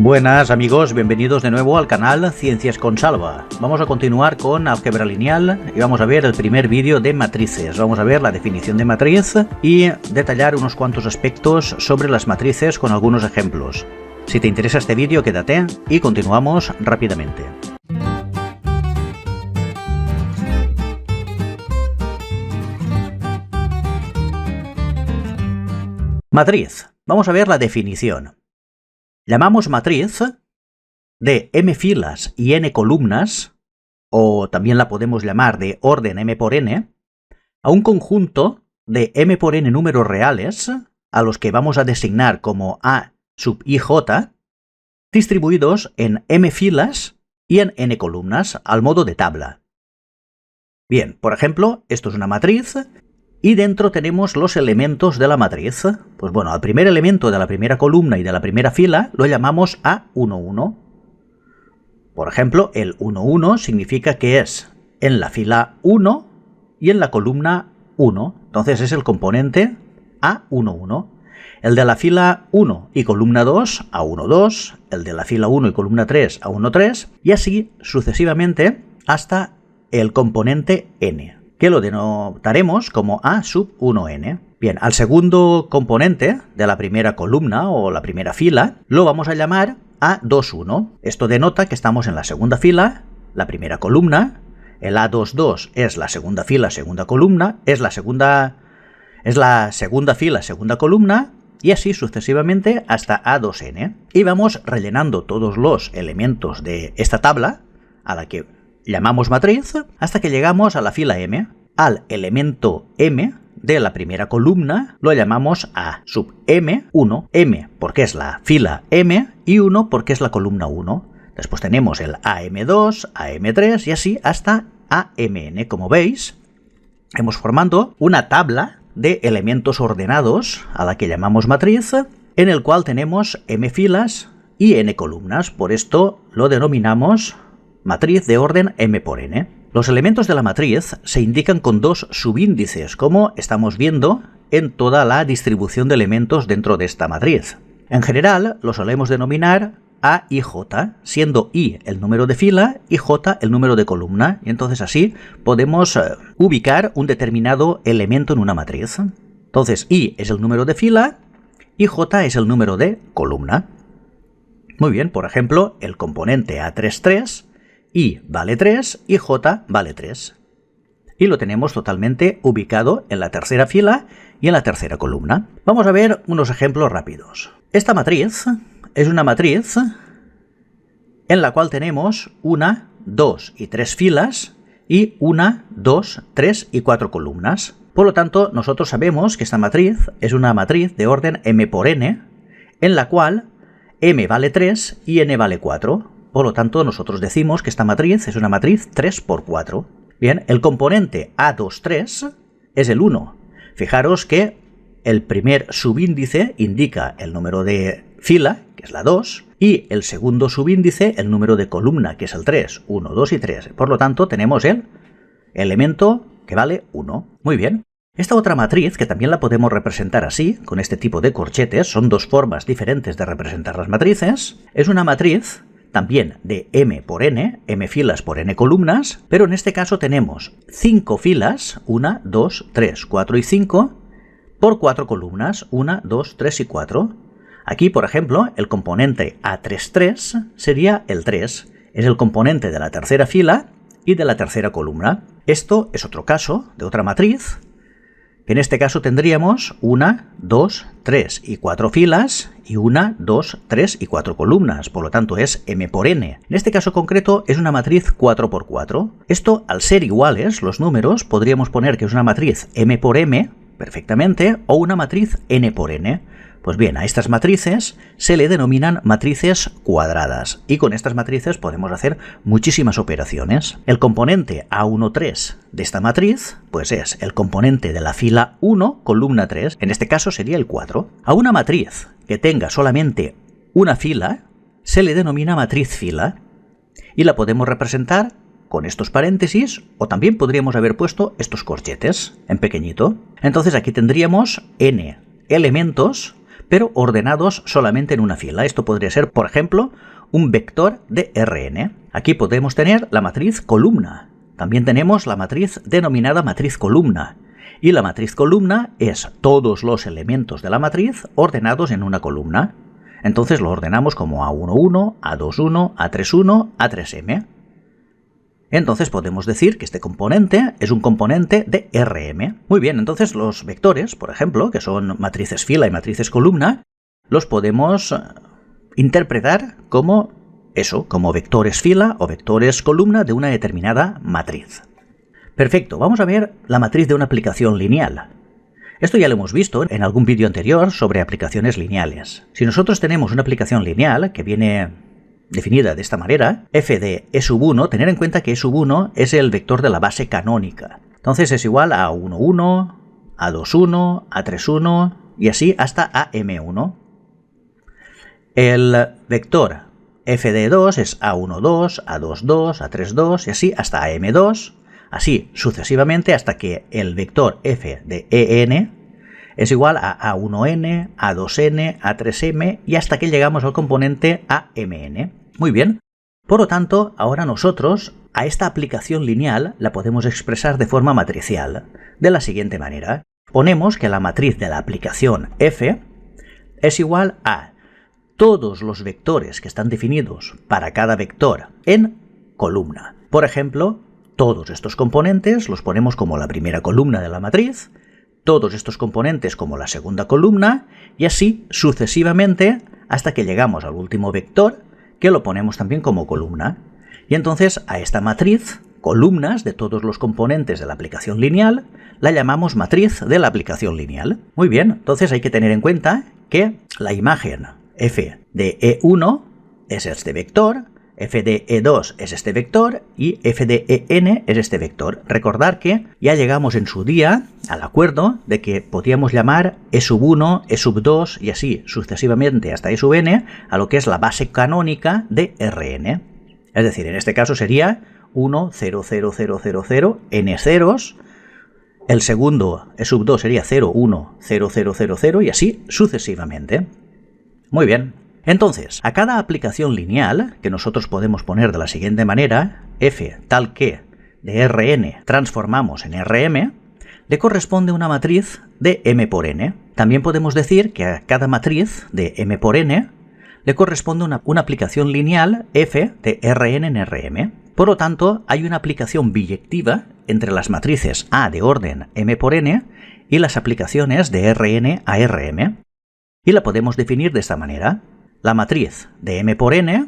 Buenas amigos, bienvenidos de nuevo al canal Ciencias con Salva. Vamos a continuar con álgebra lineal y vamos a ver el primer vídeo de matrices. Vamos a ver la definición de matriz y detallar unos cuantos aspectos sobre las matrices con algunos ejemplos. Si te interesa este vídeo, quédate y continuamos rápidamente. Matriz. Vamos a ver la definición. Llamamos matriz de m filas y n columnas, o también la podemos llamar de orden m por n, a un conjunto de m por n números reales, a los que vamos a designar como a sub ij, distribuidos en m filas y en n columnas, al modo de tabla. Bien, por ejemplo, esto es una matriz, y dentro tenemos los elementos de la matriz. Pues bueno, al primer elemento de la primera columna y de la primera fila lo llamamos A11. Por ejemplo, el 11 significa que es en la fila 1 y en la columna 1. Entonces es el componente A11. El de la fila 1 y columna 2, A12. El de la fila 1 y columna 3, A13. Y así sucesivamente hasta el componente n, que lo denotaremos como A sub 1n. Bien, al segundo componente de la primera columna o la primera fila lo vamos a llamar A21. Esto denota que estamos en la segunda fila, la primera columna. El A22 es la segunda fila, segunda columna, es la segunda fila, segunda columna, y así sucesivamente hasta A2n. Y vamos rellenando todos los elementos de esta tabla, a la que llamamos matriz, hasta que llegamos a la fila m. Al elemento m de la primera columna lo llamamos a sub m1, m porque es la fila m y 1 porque es la columna 1. Después tenemos el am2, am3 y así hasta amn. Como veis, hemos formado una tabla de elementos ordenados a la que llamamos matriz, en el cual tenemos m filas y n columnas. Por esto lo denominamos matriz de orden m por n. Los elementos de la matriz se indican con dos subíndices, como estamos viendo en toda la distribución de elementos dentro de esta matriz. En general, lo solemos denominar A y J, siendo I el número de fila y J el número de columna, y entonces así podemos ubicar un determinado elemento en una matriz. Entonces, I es el número de fila y J es el número de columna. Muy bien, por ejemplo, el componente A33, I vale 3 y J vale 3. Y lo tenemos totalmente ubicado en la tercera fila y en la tercera columna. Vamos a ver unos ejemplos rápidos. Esta matriz es una matriz en la cual tenemos 1, 2 y 3 filas y 1, 2, 3 y 4 columnas. Por lo tanto, nosotros sabemos que esta matriz es una matriz de orden m por n, en la cual m vale 3 y n vale 4. Por lo tanto, nosotros decimos que esta matriz es una matriz 3 por 4. Bien, el componente A23 es el 1. Fijaros que el primer subíndice indica el número de fila, que es la 2, y el segundo subíndice el número de columna, que es el 3. 1, 2 y 3. Por lo tanto, tenemos el elemento que vale 1. Muy bien. Esta otra matriz, que también la podemos representar así, con este tipo de corchetes, son dos formas diferentes de representar las matrices, es una matriz también de m por n, m filas por n columnas, pero en este caso tenemos 5 filas, 1, 2, 3, 4 y 5, por 4 columnas, 1, 2, 3 y 4. Aquí, por ejemplo, el componente A33 sería el 3, es el componente de la tercera fila y de la tercera columna. Esto es otro caso de otra matriz, que en este caso tendríamos 1, 2, 3 y 4 filas y 1, 2, 3 y 4 columnas, por lo tanto es m por n. En este caso concreto es una matriz 4 por 4. Esto, al ser iguales los números, podríamos poner que es una matriz m por m perfectamente o una matriz n por n. Pues bien, a estas matrices se le denominan matrices cuadradas y con estas matrices podemos hacer muchísimas operaciones. El componente A13 de esta matriz pues es el componente de la fila 1, columna 3, en este caso sería el 4. A una matriz que tenga solamente una fila se le denomina matriz fila y la podemos representar con estos paréntesis o también podríamos haber puesto estos corchetes en pequeñito. Entonces aquí tendríamos n elementos pero ordenados solamente en una fila. Esto podría ser, por ejemplo, un vector de Rn. Aquí podemos tener la matriz columna. También tenemos la matriz denominada matriz columna. Y la matriz columna es todos los elementos de la matriz ordenados en una columna. Entonces lo ordenamos como A11, A21, A31, A3m. Entonces podemos decir que este componente es un componente de Rm. Muy bien, entonces los vectores, por ejemplo, que son matrices fila y matrices columna, los podemos interpretar como eso, como vectores fila o vectores columna de una determinada matriz. Perfecto, vamos a ver la matriz de una aplicación lineal. Esto ya lo hemos visto en algún vídeo anterior sobre aplicaciones lineales. Si nosotros tenemos una aplicación lineal que viene definida de esta manera, f de E1, tener en cuenta que E1 es el vector de la base canónica. Entonces es igual a A11, A21, A31 y así hasta AM1. El vector f de E2 es A12, A22, A32 y así hasta AM2. Así sucesivamente hasta que el vector f de En es igual a A1n, A2n, A3m y hasta que llegamos al componente AMn. Muy bien. Por lo tanto, ahora nosotros a esta aplicación lineal la podemos expresar de forma matricial, de la siguiente manera. Ponemos que la matriz de la aplicación f es igual a todos los vectores que están definidos para cada vector en columna. Por ejemplo, todos estos componentes los ponemos como la primera columna de la matriz, todos estos componentes como la segunda columna y así sucesivamente hasta que llegamos al último vector que lo ponemos también como columna. Y entonces a esta matriz, columnas de todos los componentes de la aplicación lineal, la llamamos matriz de la aplicación lineal. Muy bien, entonces hay que tener en cuenta que la imagen f de E1 es este vector, f de E2 es este vector y f de En es este vector. Recordar que ya llegamos en su día al acuerdo de que podíamos llamar E1, E2 y así sucesivamente hasta E n a lo que es la base canónica de Rn. Es decir, en este caso sería 1, 0, 0, 0, 0, 0, n ceros. El segundo E2 sería 0, 1, 0, 0, 0, 0 y así sucesivamente. Muy bien. Entonces, a cada aplicación lineal, que nosotros podemos poner de la siguiente manera, f tal que de Rn transformamos en Rm, le corresponde una matriz de m por n. También podemos decir que a cada matriz de m por n le corresponde una aplicación lineal f de Rn en Rm. Por lo tanto, hay una aplicación biyectiva entre las matrices A de orden m por n y las aplicaciones de Rn a Rm. Y la podemos definir de esta manera. La matriz de m por n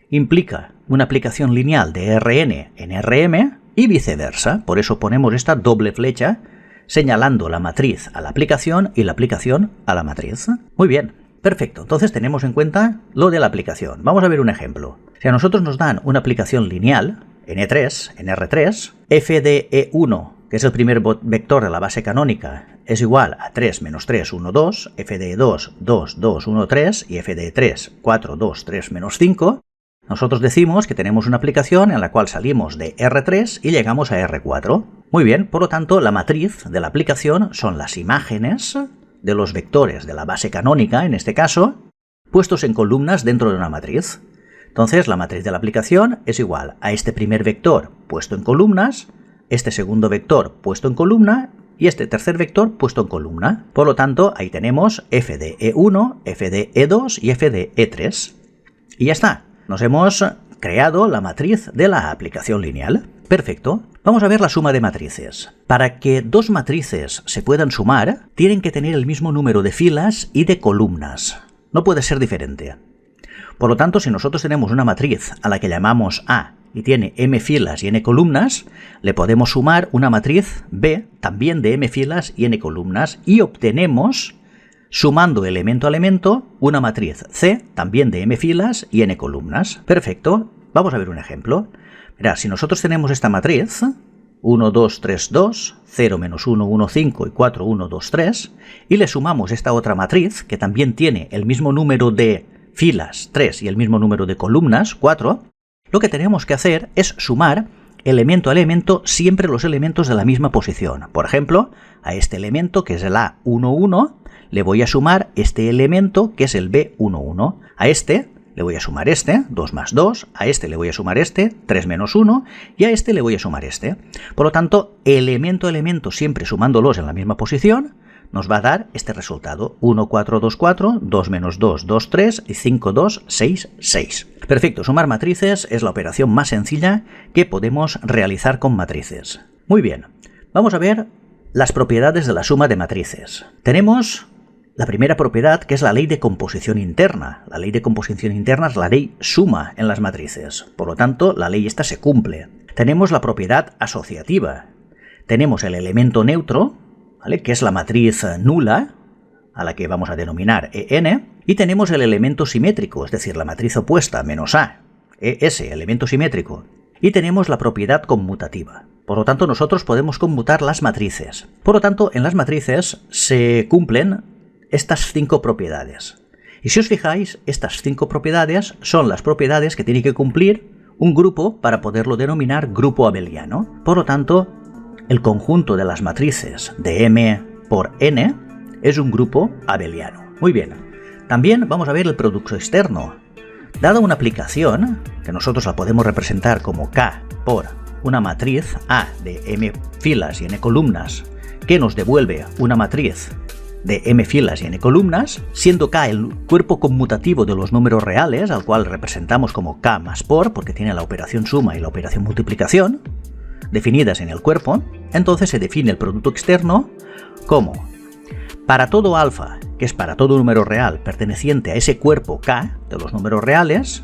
implica una aplicación lineal de Rn en Rm y viceversa. Por eso ponemos esta doble flecha señalando la matriz a la aplicación y la aplicación a la matriz. Muy bien, perfecto. Entonces tenemos en cuenta lo de la aplicación. Vamos a ver un ejemplo. Si a nosotros nos dan una aplicación lineal en E3, en R3, f de E1, que es el primer vector de la base canónica, es igual a 3 menos 3, 1, 2, f de 2, 2, 2, 1, 3 y f de 3, 4, 2, 3, menos 5, nosotros decimos que tenemos una aplicación en la cual salimos de R3 y llegamos a R4. Muy bien, por lo tanto, la matriz de la aplicación son las imágenes de los vectores de la base canónica, en este caso, puestos en columnas dentro de una matriz. Entonces, la matriz de la aplicación es igual a este primer vector puesto en columnas, este segundo vector puesto en columna y este tercer vector puesto en columna. Por lo tanto, ahí tenemos f de E1, f de E2 y f de E3. Y ya está. Nos hemos creado la matriz de la aplicación lineal. Perfecto. Vamos a ver la suma de matrices. Para que dos matrices se puedan sumar, tienen que tener el mismo número de filas y de columnas. No puede ser diferente. Por lo tanto, si nosotros tenemos una matriz a la que llamamos A y tiene m filas y n columnas, le podemos sumar una matriz B, también de m filas y n columnas, y obtenemos, sumando elemento a elemento, una matriz C, también de m filas y n columnas. Perfecto. Vamos a ver un ejemplo. Mirad, si nosotros tenemos esta matriz, 1, 2, 3, 2, 0, menos 1, 1, 5 y 4, 1, 2, 3, y le sumamos esta otra matriz, que también tiene el mismo número de filas, 3, y el mismo número de columnas, 4, lo que tenemos que hacer es sumar elemento a elemento siempre los elementos de la misma posición. Por ejemplo, a este elemento, que es el A11, le voy a sumar este elemento que es el B11. A este le voy a sumar este, 2 más 2, a este le voy a sumar este, 3 menos 1, y a este le voy a sumar este. Por lo tanto, elemento a elemento, siempre sumándolos en la misma posición, nos va a dar este resultado. 1, 4, 2, 4, 2 menos 2, 2, 3, y 5, 2, 6, 6. Perfecto, sumar matrices es la operación más sencilla que podemos realizar con matrices. Muy bien, vamos a ver las propiedades de la suma de matrices. Tenemos la primera propiedad, que es la ley de composición interna. La ley de composición interna es la ley suma en las matrices. Por lo tanto, la ley esta se cumple. Tenemos la propiedad asociativa. Tenemos el elemento neutro, ¿vale?, que es la matriz nula, a la que vamos a denominar EN. Y tenemos el elemento simétrico, es decir, la matriz opuesta, menos A, ES, elemento simétrico. Y tenemos la propiedad conmutativa. Por lo tanto, nosotros podemos conmutar las matrices. Por lo tanto, en las matrices se cumplen estas 5 propiedades. Y si os fijáis, estas 5 propiedades son las propiedades que tiene que cumplir un grupo para poderlo denominar grupo abeliano. Por lo tanto, el conjunto de las matrices de M por N es un grupo abeliano. Muy bien. También vamos a ver el producto externo. Dada una aplicación, que nosotros la podemos representar como K por una matriz A de M filas y N columnas, que nos devuelve una matriz de M filas y N columnas, siendo K el cuerpo conmutativo de los números reales, al cual representamos como K más por, porque tiene la operación suma y la operación multiplicación definidas en el cuerpo. Entonces se define el producto externo como: para todo alfa, que es para todo número real perteneciente a ese cuerpo K de los números reales,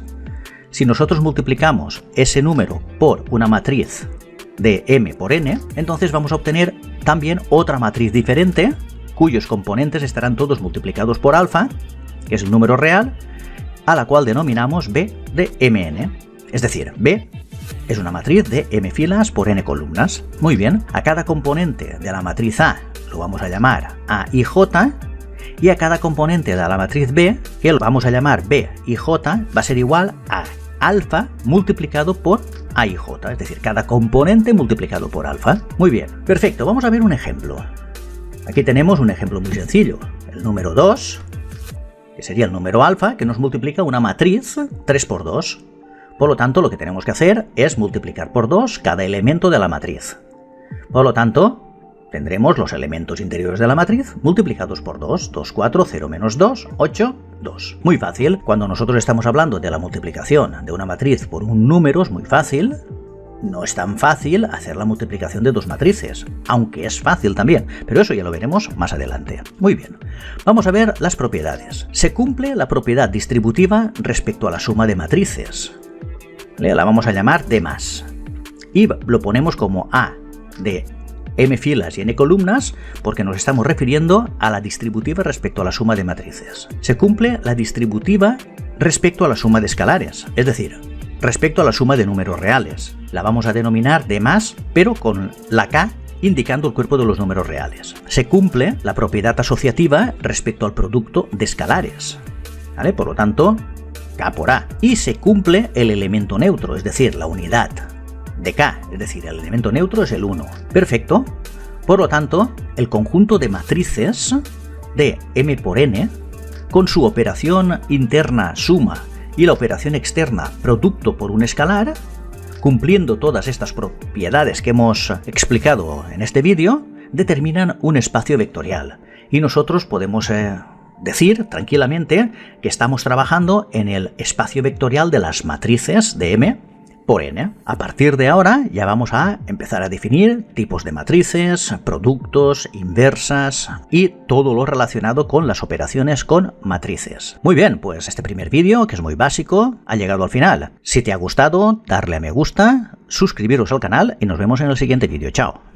si nosotros multiplicamos ese número por una matriz de M por N, entonces vamos a obtener también otra matriz diferente, cuyos componentes estarán todos multiplicados por alfa, que es el número real, a la cual denominamos B de Mn. Es decir, B es una matriz de M filas por N columnas. Muy bien, a cada componente de la matriz A lo vamos a llamar A y J, y a cada componente de la matriz B, que lo vamos a llamar B y J, va a ser igual a alfa multiplicado por A y J, es decir, cada componente multiplicado por alfa. Muy bien, perfecto, vamos a ver un ejemplo. Aquí tenemos un ejemplo muy sencillo, el número 2, que sería el número alfa, que nos multiplica una matriz 3 por 2. Por lo tanto, lo que tenemos que hacer es multiplicar por 2 cada elemento de la matriz. Por lo tanto, tendremos los elementos interiores de la matriz multiplicados por 2, 2, 4, 0 menos 2, 8, 2. Muy fácil, cuando nosotros estamos hablando de la multiplicación de una matriz por un número es muy fácil. No es tan fácil hacer la multiplicación de dos matrices, aunque es fácil también, pero eso ya lo veremos más adelante. Muy bien, vamos a ver las propiedades. Se cumple la propiedad distributiva respecto a la suma de matrices. La vamos a llamar D+. Y lo ponemos como A de M filas y N columnas porque nos estamos refiriendo a la distributiva respecto a la suma de matrices. Se cumple la distributiva respecto a la suma de escalares, es decir, respecto a la suma de números reales. La vamos a denominar D+, pero con la K indicando el cuerpo de los números reales. Se cumple la propiedad asociativa respecto al producto de escalares, ¿vale? Por lo tanto, K por A. Y se cumple el elemento neutro, es decir, la unidad de K, es decir, el elemento neutro es el 1. Perfecto. Por lo tanto, el conjunto de matrices de M por N, con su operación interna suma y la operación externa producto por un escalar, cumpliendo todas estas propiedades que hemos explicado en este vídeo, determinan un espacio vectorial. Y nosotros podemos decir tranquilamente que estamos trabajando en el espacio vectorial de las matrices de M por N. A partir de ahora ya vamos a empezar a definir tipos de matrices, productos, inversas y todo lo relacionado con las operaciones con matrices. Muy bien, pues este primer vídeo, que es muy básico, ha llegado al final. Si te ha gustado, darle a me gusta, suscribiros al canal y nos vemos en el siguiente vídeo. Chao.